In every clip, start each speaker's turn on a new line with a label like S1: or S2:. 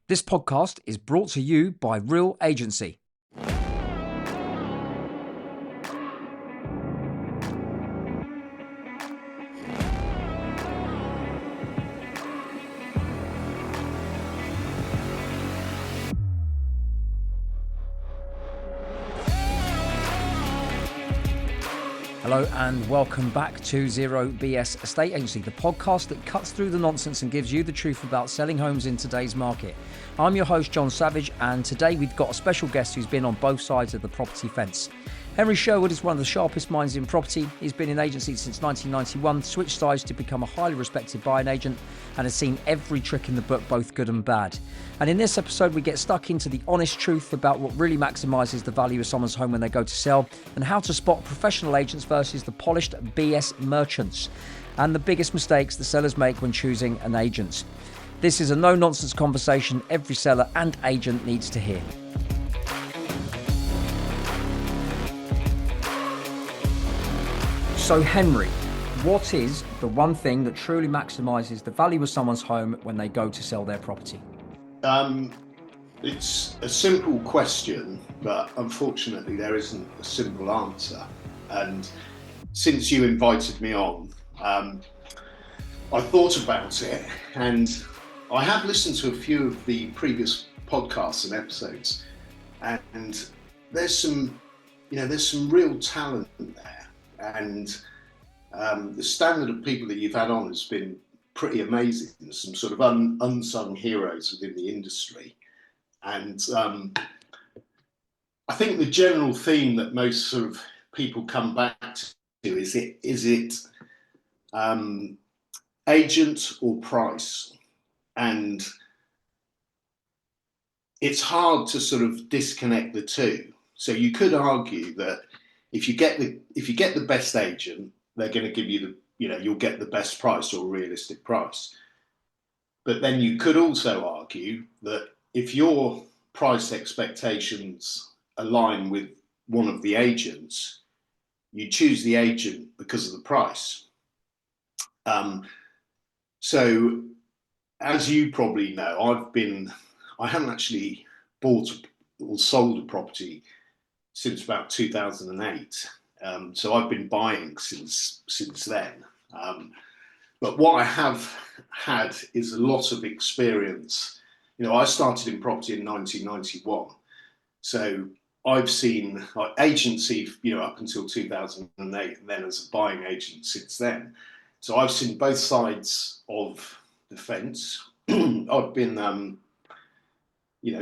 S1: This podcast is brought to you by Real Agency. Hello and welcome back to Zero BS Estate Agency, the podcast that cuts through the nonsense and gives you the truth about selling homes in today's market. I'm your host, John Savage, and today we've got a special guest who's been on both sides of the property fence. Henry Sherwood is one of the sharpest minds in property. He's been in agency since 1991, switched sides to become a highly respected buying agent, and has seen every trick in the book, both good and bad. And in this episode, we get stuck into the honest truth about what really maximises the value of someone's home when they go to sell, and how to spot professional agents versus the polished BS merchants, and the biggest mistakes the sellers make when choosing an agent. This is a no-nonsense conversation every seller and agent needs to hear. So Henry, what is the one thing that truly maximises the value of someone's home when they go to sell their property?
S2: It's a simple question, but unfortunately there isn't a simple answer. And since you invited me on, I thought about it, and I have listened to a few of the previous podcasts and episodes, and there's some real talent there, and the standard of people that you've had on has been pretty amazing. Some sort of unsung heroes within the industry, and I think the general theme that most sort of people come back to is it agent or price, and it's hard to sort of disconnect the two. So you could argue that if you get the best agent, they're going to give you you'll get the best price or a realistic price. But then you could also argue that if your price expectations align with one of the agents, you choose the agent because of the price. So as you probably know, I haven't actually bought or sold a property since about 2008. So I've been buying since then. But what I have had is a lot of experience. I started in property in 1991. So I've seen agency, up until 2008, and then as a buying agent since then. So I've seen both sides of the fence. I've been,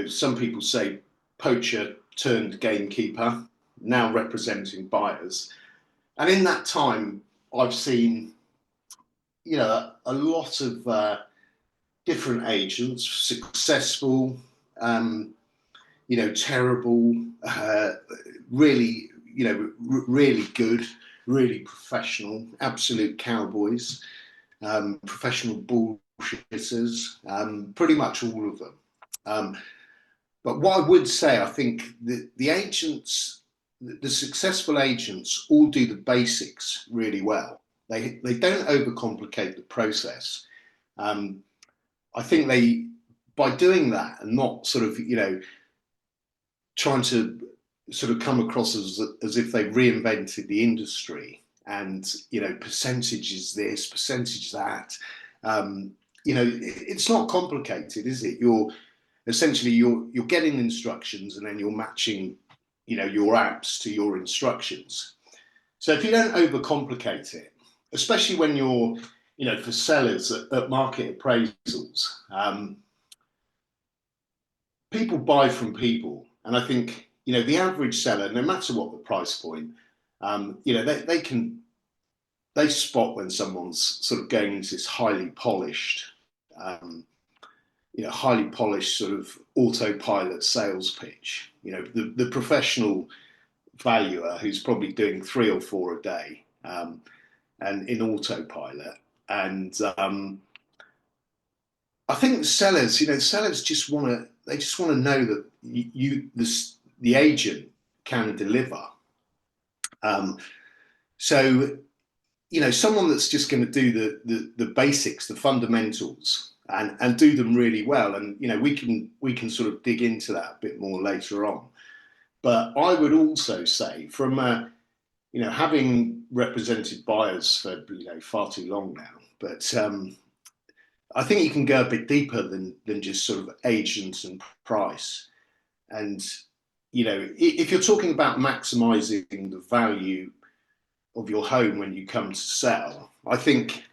S2: some people say poacher turned gamekeeper, now representing buyers. And in that time, I've seen, a lot of different agents, successful, terrible, really, really good, really professional, absolute cowboys, professional bullshitters, pretty much all of them. But what I would say, I think the agents, the successful agents all do the basics really well. They don't overcomplicate the process. I think by doing that and not sort of, trying to sort of come across as if they reinvented the industry and, percentage is this, percentage that, it's not complicated, is it? You're getting instructions and then you're matching, your apps to your instructions. So if you don't overcomplicate it, especially when you're, for sellers at market appraisals, people buy from people. And I think, the average seller, no matter what the price point, they spot when someone's sort of going into this highly polished sort of autopilot sales pitch. The professional valuer who's probably doing 3 or 4 a day, and in autopilot. And I think the sellers just want to know that the agent can deliver. So, someone that's just going to do the basics, the fundamentals, and do them really well. And we can sort of dig into that a bit more later on. But I would also say, from having represented buyers for far too long now, but I think you can go a bit deeper than just sort of agents and price. And if you're talking about maximising the value of your home when you come to sell, I think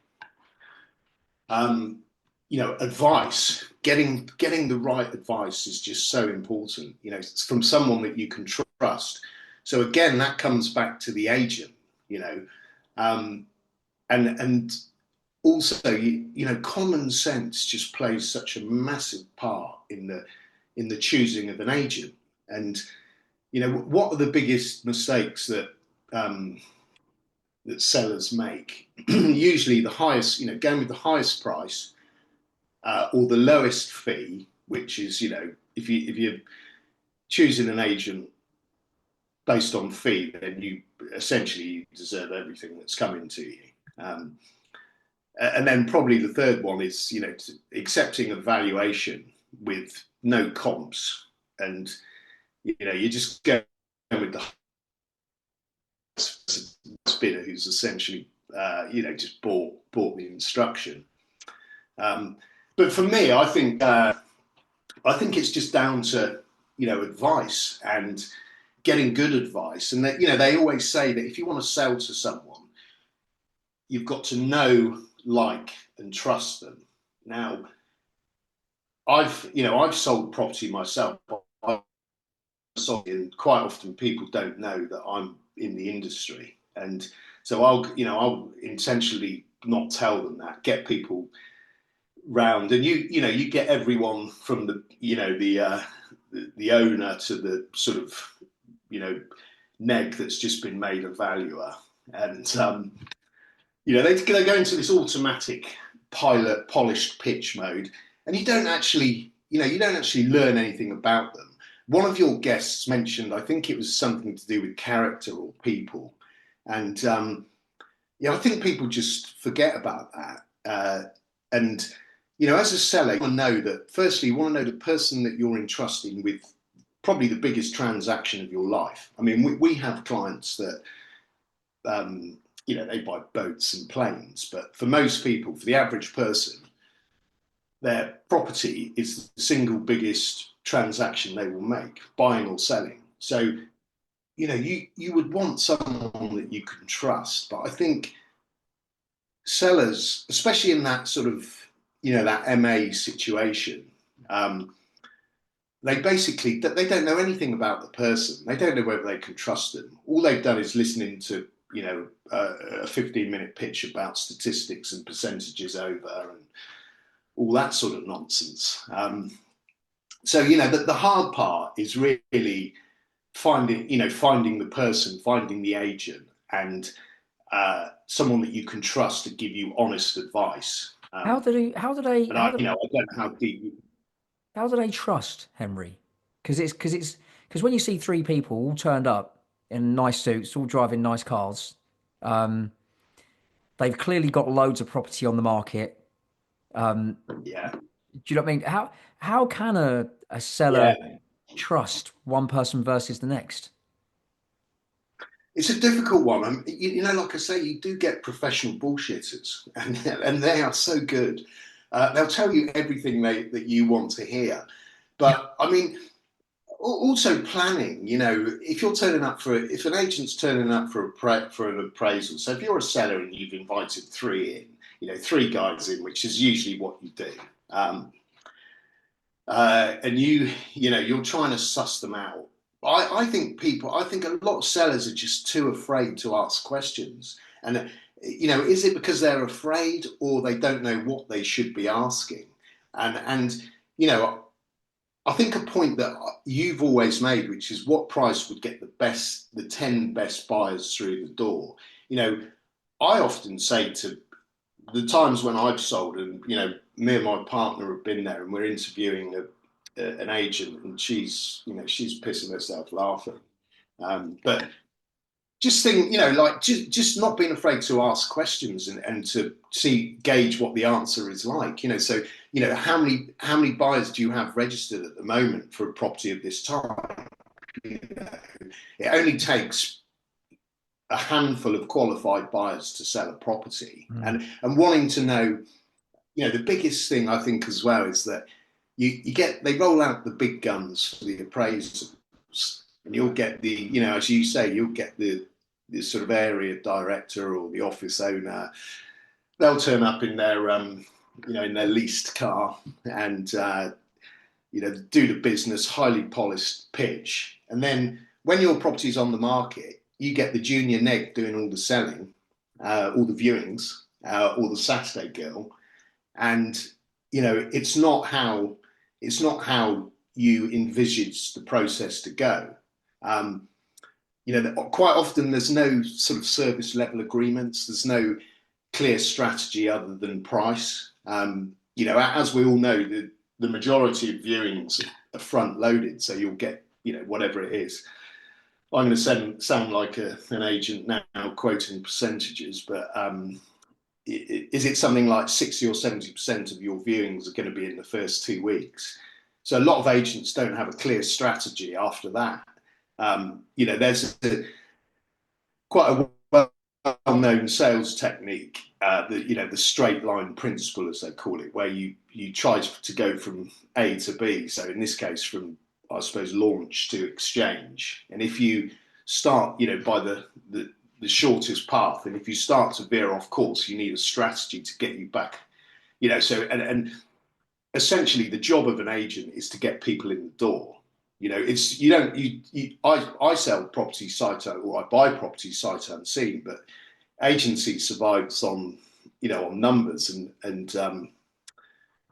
S2: advice, getting the right advice is just so important. It's from someone that you can trust. So again, that comes back to the agent. Um, and also, common sense just plays such a massive part in the choosing of an agent. And what are the biggest mistakes that sellers make? Usually, the highest, going with the highest price or the lowest fee, which is, if you're choosing an agent based on fee, then you essentially deserve everything that's coming to you. And then probably the third one is, accepting a valuation with no comps, and you just go with the bidder who's essentially, just bought the instruction. But for me, I think it's just down to advice and getting good advice. And that they always say that if you want to sell to someone, you've got to know, like, and trust them. Now, I've sold property myself. And quite often people don't know that I'm in the industry, and so I'll intentionally not tell them that. Get people round, and you get everyone from the owner to the sort of neg that's just been made a valuer, and they go into this automatic pilot polished pitch mode, and you don't actually learn anything about them. One of your guests mentioned, I think it was something to do with character or people, and I think people just forget about that. And as a seller, you want to know that. Firstly, you want to know the person that you're entrusting with probably the biggest transaction of your life. I mean, we have clients that they buy boats and planes, but for most people, for the average person, their property is the single biggest transaction they will make, buying or selling. So, you would want someone that you can trust. But I think sellers, especially in that sort of, that MA situation, they don't know anything about the person. They don't know whether they can trust them. All they've done is listening to, a 15-minute pitch about statistics and percentages over and all that sort of nonsense. So the hard part is really finding the person, finding the agent, and someone that you can trust to give you honest advice.
S1: How do they
S2: And I don't know how deep.
S1: how do they trust Henry? Because when you see three people all turned up in nice suits, all driving nice cars, um, they've clearly got loads of property on the market.
S2: Yeah,
S1: Do you know what I mean? How can a seller
S2: yeah.
S1: trust one person versus the next?
S2: It's a difficult one. Like I say, you do get professional bullshitters, and they are so good. They'll tell you everything that you want to hear. But I mean, also planning. If an agent's turning up for an appraisal, so if you're a seller and you've invited three guys in, which is usually what you do, and you're trying to suss them out. I think a lot of sellers are just too afraid to ask questions. And, is it because they're afraid, or they don't know what they should be asking? And I think a point that you've always made, which is what price would get the 10 best buyers through the door. I often say, to the times when I've sold, and me and my partner have been there, and we're interviewing an agent, and she's pissing herself laughing. But just think, you know, like just not being afraid to ask questions and to gauge what the answer is like, you know. So, you know, how many buyers do you have registered at the moment for a property of this type? You know, it only takes a handful of qualified buyers to sell a property, and wanting to know, you know, the biggest thing I think as well is that they roll out the big guns for the appraisals, and you'll get the, you know, as you say, you'll get the sort of area director or the office owner. They'll turn up in their you know, in their leased car and you know, do the business, highly polished pitch, and then when your property's on the market, you get the junior neg doing all the selling, all the viewings, or the Saturday girl. And, you know, it's not how you envisage the process to go. You know, quite often there's no sort of service level agreements. There's no clear strategy other than price. You know, as we all know, the majority of viewings are front loaded, so you'll get, you know, whatever it is. I'm going to sound like an agent now quoting percentages, but is it something like 60 or 70% of your viewings are going to be in the first 2 weeks? So a lot of agents don't have a clear strategy after that. You know, there's quite a well-known sales technique, you know, the straight line principle, as they call it, where you try to go from A to B. So in this case, from, I suppose, launch to exchange. And if you start, you know, by the shortest path, and if you start to veer off course, you need a strategy to get you back, you know. So and essentially the job of an agent is to get people in the door. You know, it's, you don't, I sell property sight, or I buy property sight unseen, but agency survives on, you know, on numbers and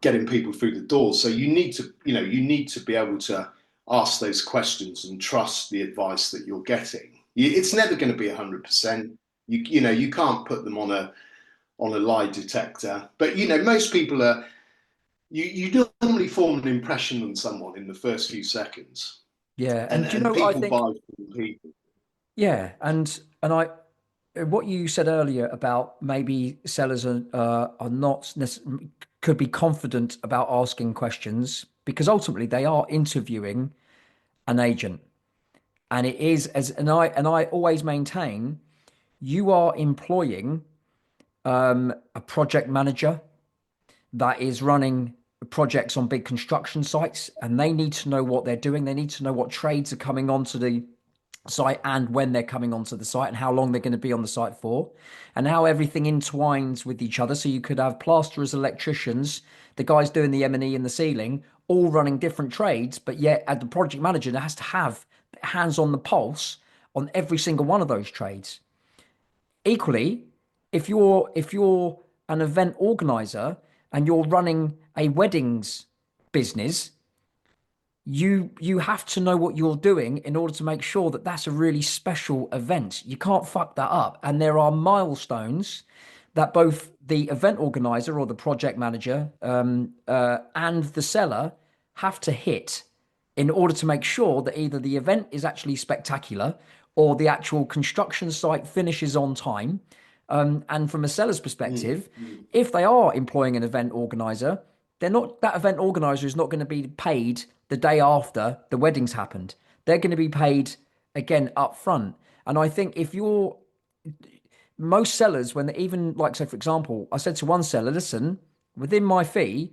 S2: getting people through the door. So you need to, you know, you need to be able to ask those questions and trust the advice that you're getting. It's never going to be 100%. You know, you can't put them on a lie detector, but, you know, most people are, you normally form an impression on someone in the first few seconds.
S1: Yeah,
S2: And
S1: and do you know what I
S2: people
S1: think?
S2: buy from people.
S1: Yeah, and I what you said earlier about maybe sellers are not could be confident about asking questions because ultimately they are interviewing an agent, and it is as and I always maintain you are employing a project manager that is running projects on big construction sites, and they need to know what they're doing. They need to know what trades are coming onto the site and when they're coming onto the site and how long they're going to be on the site for, and how everything entwines with each other. So you could have plasterers, electricians, the guys doing the M&E in the ceiling, all running different trades, but yet the project manager has to have hands on the pulse on every single one of those trades. Equally, if you're an event organizer and you're running a weddings business, you have to know what you're doing in order to make sure that that's a really special event. You can't fuck that up. And there are milestones that both the event organizer or the project manager and the seller have to hit in order to make sure that either the event is actually spectacular or the actual construction site finishes on time. And from a seller's perspective, if they are employing an event organizer, that event organizer is not going to be paid the day after the wedding's happened. They're going to be paid again up front. And I think if you're most sellers, when they even like, so for example, I said to one seller, listen, within my fee,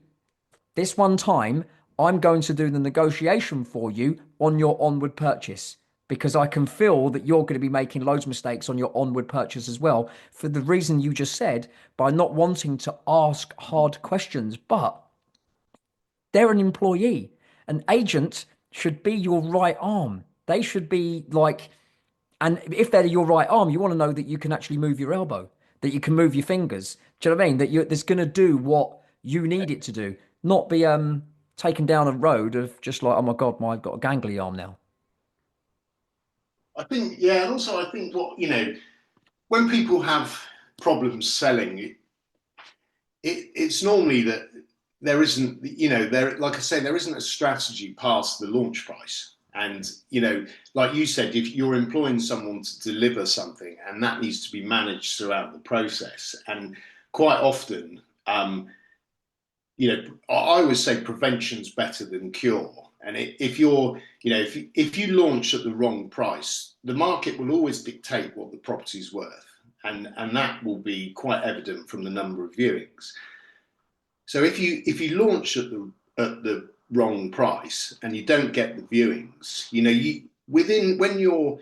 S1: this one time, I'm going to do the negotiation for you on your onward purchase because I can feel that you're going to be making loads of mistakes on your onward purchase as well for the reason you just said, by not wanting to ask hard questions. But they're an employee. An agent should be your right arm. They should be like, and if they're your right arm, you want to know that you can actually move your elbow, that you can move your fingers. Do you know what I mean? That that's going to do what you need it to do, not be taken down a road of just like, oh my God, I've got a gangly arm now.
S2: I think, yeah, and also I think what, you know, when people have problems selling, it's normally that there isn't, you know, like I say, there isn't a strategy past the launch price. And, you know, like you said, if you're employing someone to deliver something, and that needs to be managed throughout the process. And quite often, you know, I always say prevention's better than cure. And if you're, you know, if you launch at the wrong price, the market will always dictate what the property's worth. And that will be quite evident from the number of viewings. So if you launch at the wrong price and you don't get the viewings, you know, when you're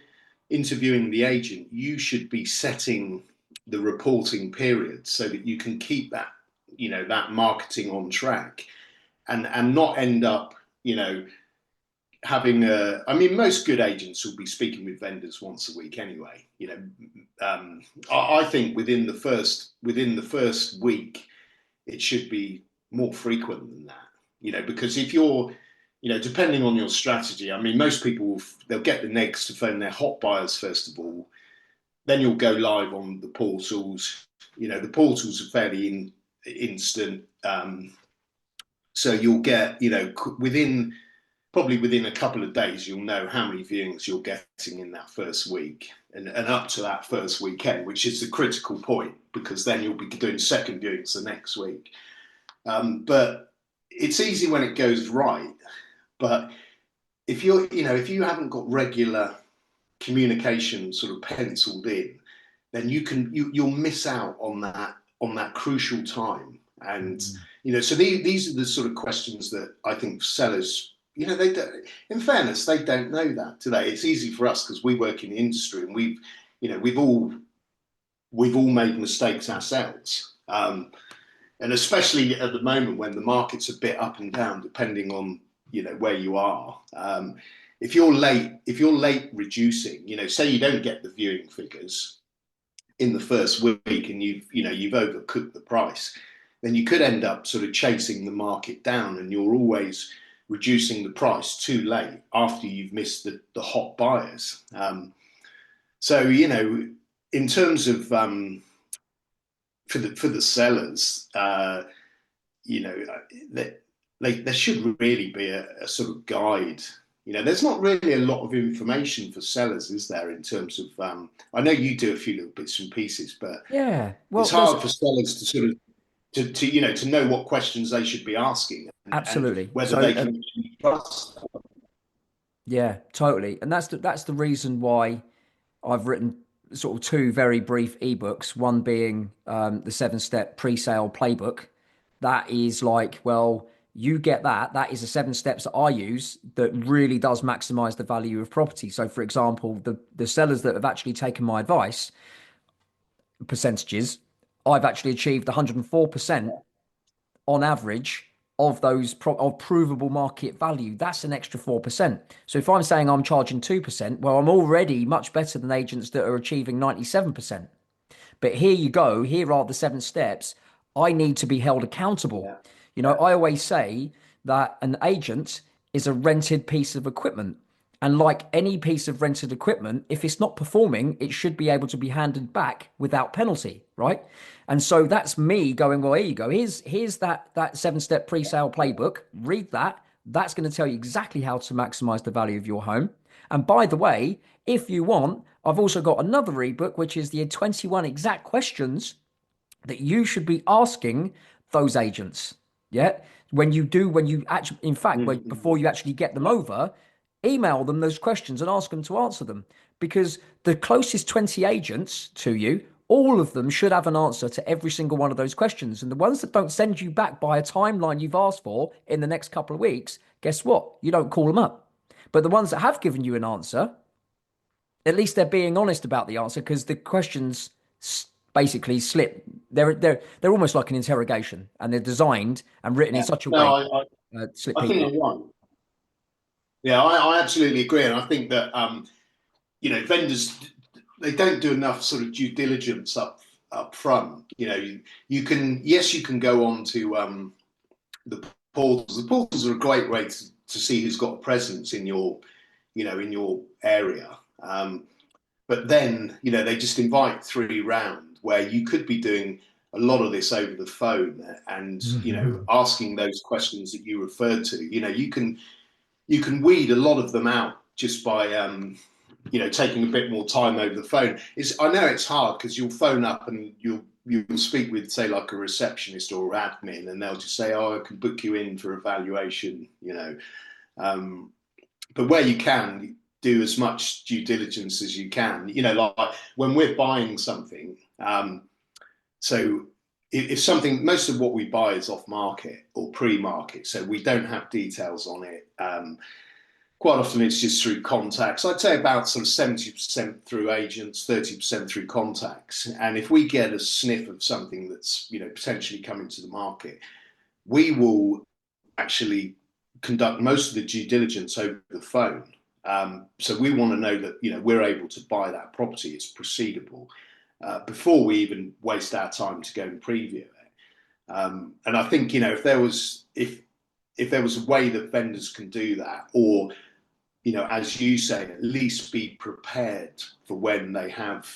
S2: interviewing the agent, you should be setting the reporting period so that you can keep that, you know, that marketing on track, and not end up, you know, having I mean, most good agents will be speaking with vendors once a week anyway. You know, I think within the first week, it should be more frequent than that. You know, because if you're, you know, depending on your strategy, I mean, most people they'll get the negs to phone their hot buyers first of all. Then you'll go live on the portals. You know, the portals are fairly instant, so you'll get, you know, probably within a couple of days, you'll know how many viewings you're getting in that first week, and up to that first weekend, which is the critical point, because then you'll be doing second viewings the next week. But it's easy when it goes right. But if if you haven't got regular communication sort of penciled in, then you'll miss out on that crucial time. And you know, so these are the sort of questions that I think sellers, you know, they don't, in fairness, they don't know that today. It's easy for us because we work in the industry, and we've all made mistakes ourselves. And especially at the moment when the market's a bit up and down, depending on, you know, where you are. If you're late reducing, you know, say you don't get the viewing figures in the first week, and you've overcooked the price, then you could end up sort of chasing the market down, and you're always reducing the price too late after you've missed the hot buyers. So, you know, in terms of for the sellers, you know, there should really be a sort of guide. You know, there's not really a lot of information for sellers, is there, in terms of, I know you do a few little bits and pieces, but
S1: Yeah, well,
S2: it's hard for sellers to sort of, to you know, to know what questions they should be asking, and
S1: absolutely.
S2: whether
S1: So,
S2: they can trust.
S1: yeah, totally. And that's the reason why I've written sort of two very brief ebooks, one being the 7-step pre-sale playbook. That is like, well, you get that. That is the 7 steps that I use that really does maximize the value of property. So, for example, the sellers that have actually taken my advice, percentages, I've actually achieved 104% on average of those of provable market value. That's an extra 4%. So if I'm saying I'm charging 2%, well, I'm already much better than agents that are achieving 97%. But here you go. Here are the 7 steps. I need to be held accountable.
S2: Yeah.
S1: You know, I always say that an agent is a rented piece of equipment. And like any piece of rented equipment, if it's not performing, it should be able to be handed back without penalty, right? And so that's me going, well, here you go. Here's that 7-step pre-sale playbook. Read that. That's going to tell you exactly how to maximize the value of your home. And by the way, if you want, I've also got another ebook, which is the 21 exact questions that you should be asking those agents. Yeah. When you actually, in fact, before you actually get them over, email them those questions and ask them to answer them, because the closest 20 agents to you, all of them should have an answer to every single one of those questions. And the ones that don't send you back by a timeline you've asked for in the next couple of weeks, guess what? You don't call them up. But the ones that have given you an answer, at least they're being honest about the answer, because the questions basically slip. They're almost like an interrogation, and they're designed and written in such a
S2: No,
S1: way slip
S2: I think
S1: people up.
S2: you're right. Yeah, I absolutely agree, and I think that you know, vendors, they don't do enough sort of due diligence up front. You know, you can go on to the portals. The portals are a great way to see who's got a presence in your, you know, in your area. But then, you know, they just invite 3 round where you could be doing a lot of this over the phone, and you know, asking those questions that you referred to. You know, you can weed a lot of them out just by taking a bit more time over the phone. I know it's hard because you'll phone up and you'll speak with, say, like a receptionist or admin, and they'll just say, "Oh, I can book you in for a valuation," But where you can, do as much due diligence as you can. Like when we're buying something. So if something, most of what we buy is off market or pre-market, so we don't have details on it. Quite often it's just through contacts. I'd say about sort of 70% through agents, 30% through contacts. And if we get a sniff of something that's, potentially coming to the market, we will actually conduct most of the due diligence over the phone. So we want to know that, we're able to buy that property, it's proceedable, before we even waste our time to go and preview it. And I think, if there was a way that vendors can do that, or, as you say, at least be prepared for when they have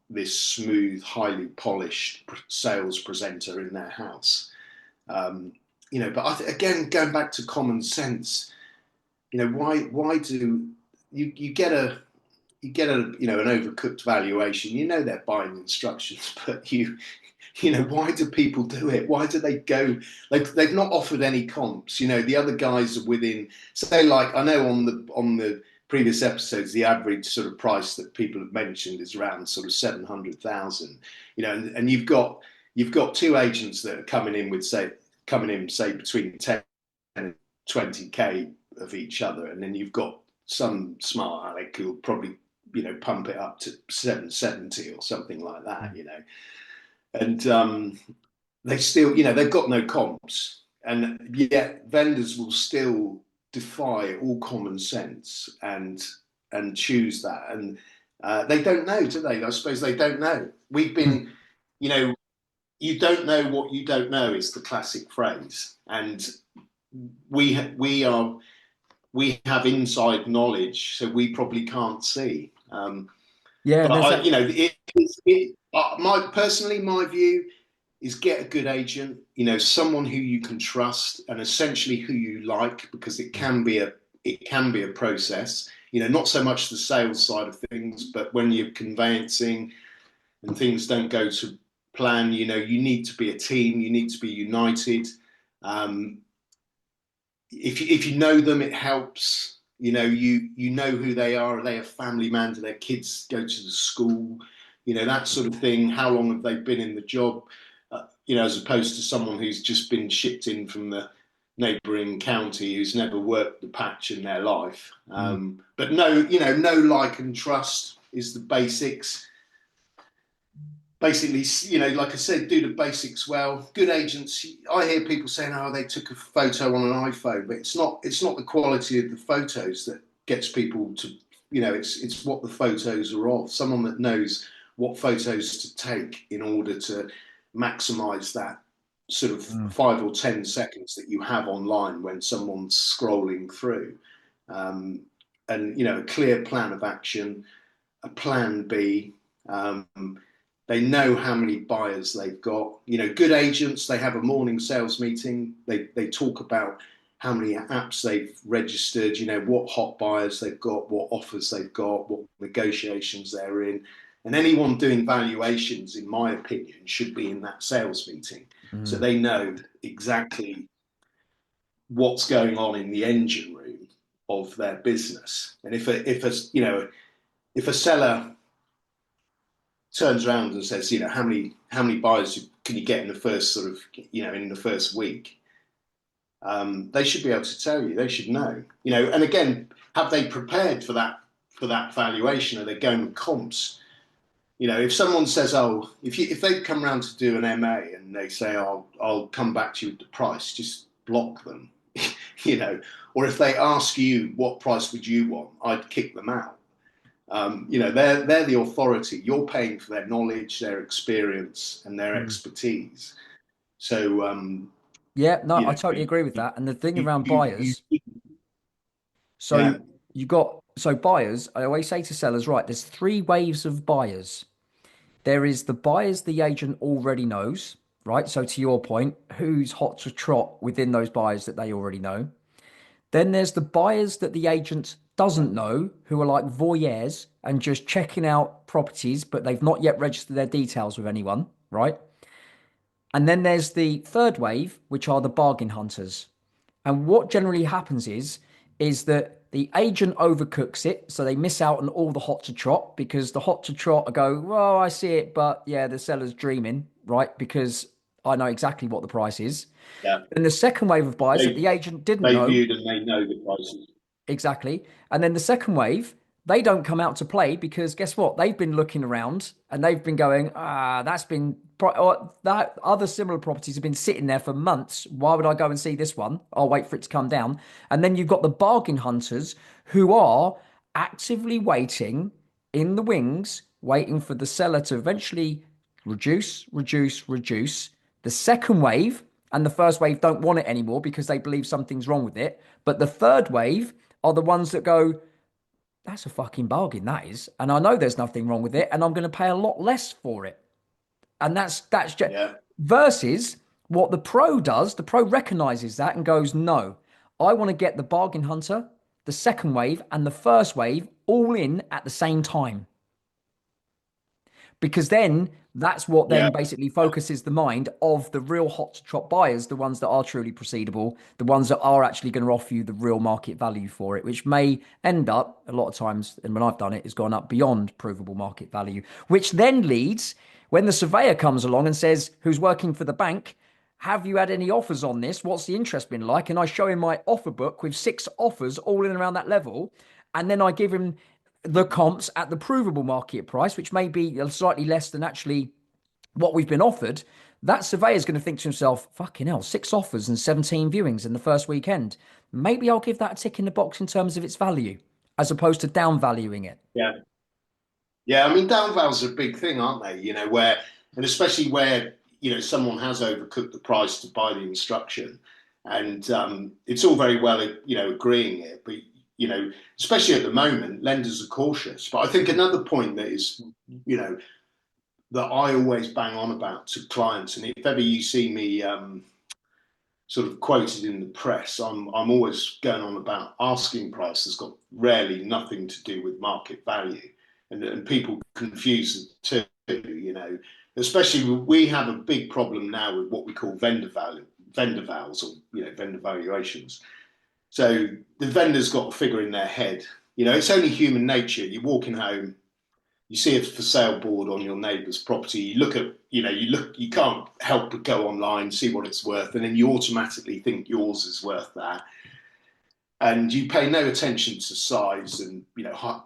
S2: this smooth, highly polished sales presenter in their house. But again, going back to common sense, why do you get an overcooked valuation? They're buying instructions, but why do people do it? Why do they go? They've not offered any comps. The other guys are within. Say, like, I know on the previous episodes, the average sort of price that people have mentioned is around sort of 700,000. And you've got two agents that are coming in, say between 10 and 20k of each other, and then you've got some smart aleck who'll probably pump it up to 770 or something like that. And they still, they've got no comps, and yet vendors will still defy all common sense and choose that. And they don't know, do they? I suppose they don't know. We've been, you don't know what you don't know is the classic phrase, and we have inside knowledge, so we probably can't see. But my view is get a good agent, someone who you can trust and essentially who you like, because it can be a process. Not so much the sales side of things, but when you're conveyancing and things don't go to plan, you need to be a team, you need to be united. If you know them, it helps. You know who they are. Are they a family man? Do their kids go to the school? That sort of thing. How long have they been in the job? As opposed to someone who's just been shipped in from the neighbouring county, who's never worked the patch in their life. But no, like and trust is the basics. Basically, like I said, do the basics well. Good agents. I hear people saying, "Oh, they took a photo on an iPhone," but it's not the quality of the photos that gets people to, it's what the photos are of. Someone that knows what photos to take in order to maximise that sort of 5 or 10 seconds that you have online when someone's scrolling through, and a clear plan of action, a plan B. They know how many buyers they've got. Good agents, they have a morning sales meeting. They talk about how many apps they've registered, what hot buyers they've got, what offers they've got, what negotiations they're in. And anyone doing valuations, in my opinion, should be in that sales meeting. So they know exactly what's going on in the engine room of their business. And if a seller turns around and says, how many buyers can you get in the first sort of, in the first week? They should be able to tell you. They should know. And again, have they prepared for that valuation? Are they going with comps? If someone says, "Oh," if they come around to do an MA and they say, "I'll come back to you with the price," just block them. Or if they ask you, "What price would you want?" I'd kick them out. They're the authority. You're paying for their knowledge, their experience, and their expertise. So
S1: I totally agree with that. And the thing around buyers, buyers, I always say to sellers, right, there's 3 waves of buyers. There is the buyers the agent already knows, right? So to your point, who's hot to trot within those buyers that they already know. Then there's the buyers that the agent doesn't know, who are like voyeurs and just checking out properties, but they've not yet registered their details with anyone, right? And then there's the third wave, which are the bargain hunters. And what generally happens is that the agent overcooks it, so they miss out on all the hot to trot because the hot to trot go, well, I see it, but yeah, the seller's dreaming, right? Because I know exactly what the price is.
S2: Yeah.
S1: And the second wave of buyers that
S2: They
S1: the agent didn't
S2: they
S1: know.
S2: viewed and they know the prices.
S1: Exactly. And then the second wave, they don't come out to play because guess what? They've been looking around and they've been going, or that other similar properties have been sitting there for months. Why would I go and see this one? I'll wait for it to come down. And then you've got the bargain hunters who are actively waiting in the wings, waiting for the seller to eventually reduce. The second wave and the first wave don't want it anymore because they believe something's wrong with it. But the third wave are the ones that go, that's a fucking bargain, that is. And I know there's nothing wrong with it, and I'm going to pay a lot less for it. And that's just
S2: Yeah.
S1: versus what the pro does. The pro recognizes that and goes, no, I want to get the bargain hunter, the second wave, and the first wave all in at the same time. Because then that's what
S2: Yeah.
S1: then basically focuses the mind of the real hot to trot buyers, the ones that are truly proceedable, the ones that are actually going to offer you the real market value for it, which may end up a lot of times, and when I've done it, has gone up beyond provable market value, which then leads when the surveyor comes along and says, who's working for the bank, have you had any offers on this? What's the interest been like? And I show him my offer book with 6 offers all in and around that level. And then I give him the comps at the provable market price, which may be slightly less than actually what we've been offered. That surveyor is going to think to himself, fucking hell, 6 offers and 17 viewings in the first weekend. Maybe I'll give that a tick in the box in terms of its value, as opposed to downvaluing it.
S2: Yeah. Yeah, I mean, down vals are a big thing, aren't they? Where, and especially where, someone has overcooked the price to buy the instruction. And it's all very well, agreeing it. But, especially at the moment, lenders are cautious. But I think another point that is, that I always bang on about to clients, and if ever you see me sort of quoted in the press, I'm always going on about asking price has got rarely nothing to do with market value. And people confuse the two, especially we have a big problem now with what we call vendor vals, or vendor valuations. So the vendor's got a figure in their head. It's only human nature. You're walking home, you see a for sale board on your neighbour's property. You look at, you can't help but go online, see what it's worth, and then you automatically think yours is worth that. And you pay no attention to size and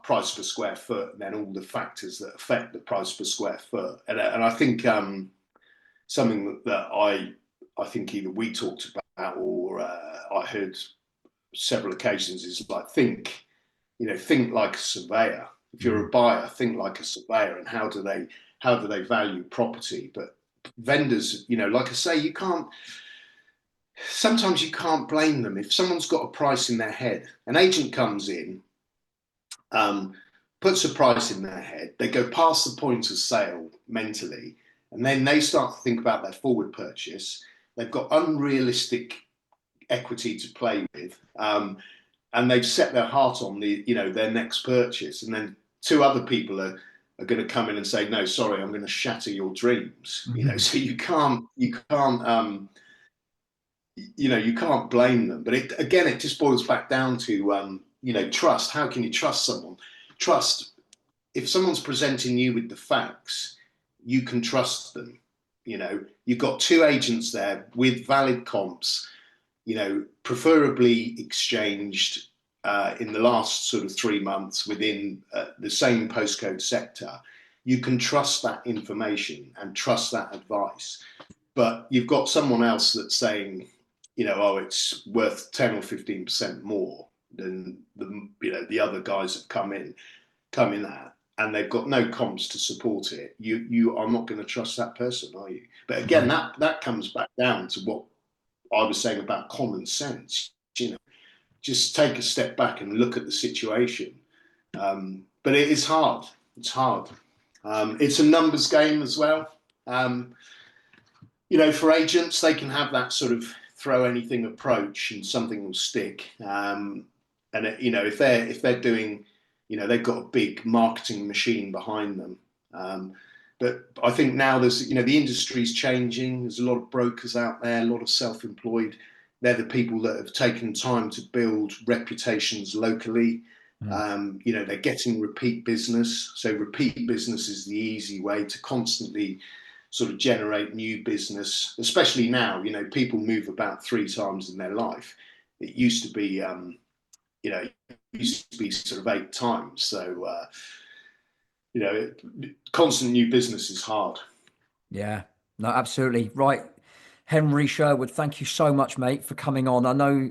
S2: price per square foot, and then all the factors that affect the price per square foot. And I think something that I think either we talked about or I heard several occasions is like think like a surveyor. If you're a buyer, think like a surveyor, and how do they value property? But vendors, like I say, sometimes you can't blame them. If someone's got a price in their head, an agent comes in, puts a price in their head, they go past the point of sale mentally, and then they start to think about their forward purchase. They've got unrealistic equity to play with, and they've set their heart on their next purchase, and then 2 other people are going to come in and say, no, sorry, I'm going to shatter your dreams. So you can't blame them. But it just boils back down to, trust. How can you trust someone? Trust. If someone's presenting you with the facts, you can trust them. You've got 2 agents there with valid comps, preferably exchanged in the last sort of 3 months within the same postcode sector. You can trust that information and trust that advice. But you've got someone else that's saying, it's worth 10 or 15% more than the other guys have come in at, and they've got no comps to support it. You are not going to trust that person, are you? But again, that comes back down to what I was saying about common sense. Just take a step back and look at the situation. But it is hard. It's hard. It's a numbers game as well. For agents, they can have that sort of throw anything approach and something will stick. And if they're doing, they've got a big marketing machine behind them. But I think now there's, the industry's changing. There's a lot of brokers out there, a lot of self-employed. They're the people that have taken time to build reputations locally. They're getting repeat business. So repeat business is the easy way to constantly sort of generate new business, especially now. People move about 3 times in their life. It used to be, sort of 8 times. So, constant new business is hard.
S1: Yeah, no, absolutely. Right. Henry Sherwood, thank you so much, mate, for coming on. I know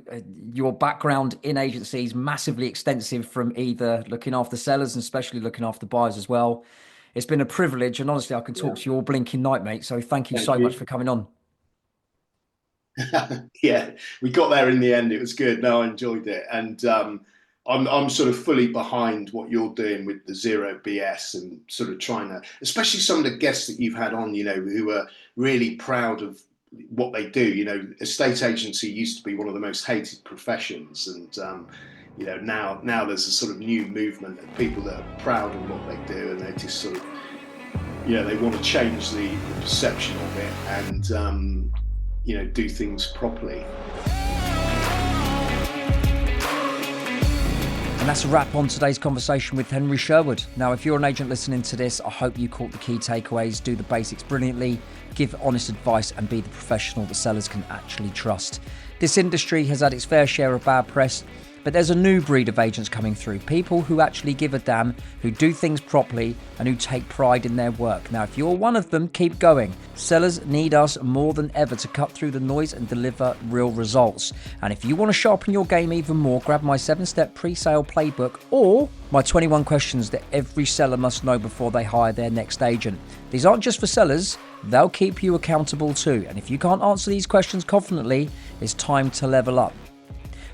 S1: your background in agency is massively extensive, from either looking after sellers and especially looking after buyers as well. It's been a privilege, and honestly, I can talk to you all blinking night, mate. So thank you so much for coming on.
S2: Yeah, we got there in the end. It was good. No, I enjoyed it. And I'm sort of fully behind what you're doing with the Zero BS, and sort of trying to, especially some of the guests that you've had on, who are really proud of what they do. Estate agency used to be one of the most hated professions, and now there's a sort of new movement of people that are proud of what they do, and they just sort of they want to change the perception of it, and do things properly.
S1: And that's a wrap on today's conversation with Henry Sherwood. Now, if you're an agent listening to this, I hope you caught the key takeaways. Do the basics brilliantly, give honest advice, and be the professional that sellers can actually trust. This industry has had its fair share of bad press, but there's a new breed of agents coming through. People who actually give a damn, who do things properly, and who take pride in their work. Now, if you're one of them, keep going. Sellers need us more than ever to cut through the noise and deliver real results. And if you want to sharpen your game even more, grab my 7-step pre-sale playbook or my 21 questions that every seller must know before they hire their next agent. These aren't just for sellers, they'll keep you accountable too. And if you can't answer these questions confidently, it's time to level up.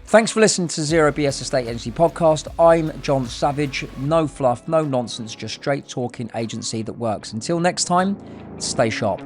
S1: Thanks for listening to Zero BS Estate Agency Podcast. I'm John Savage. No fluff, no nonsense, just straight talking agency that works. Until next time, stay sharp.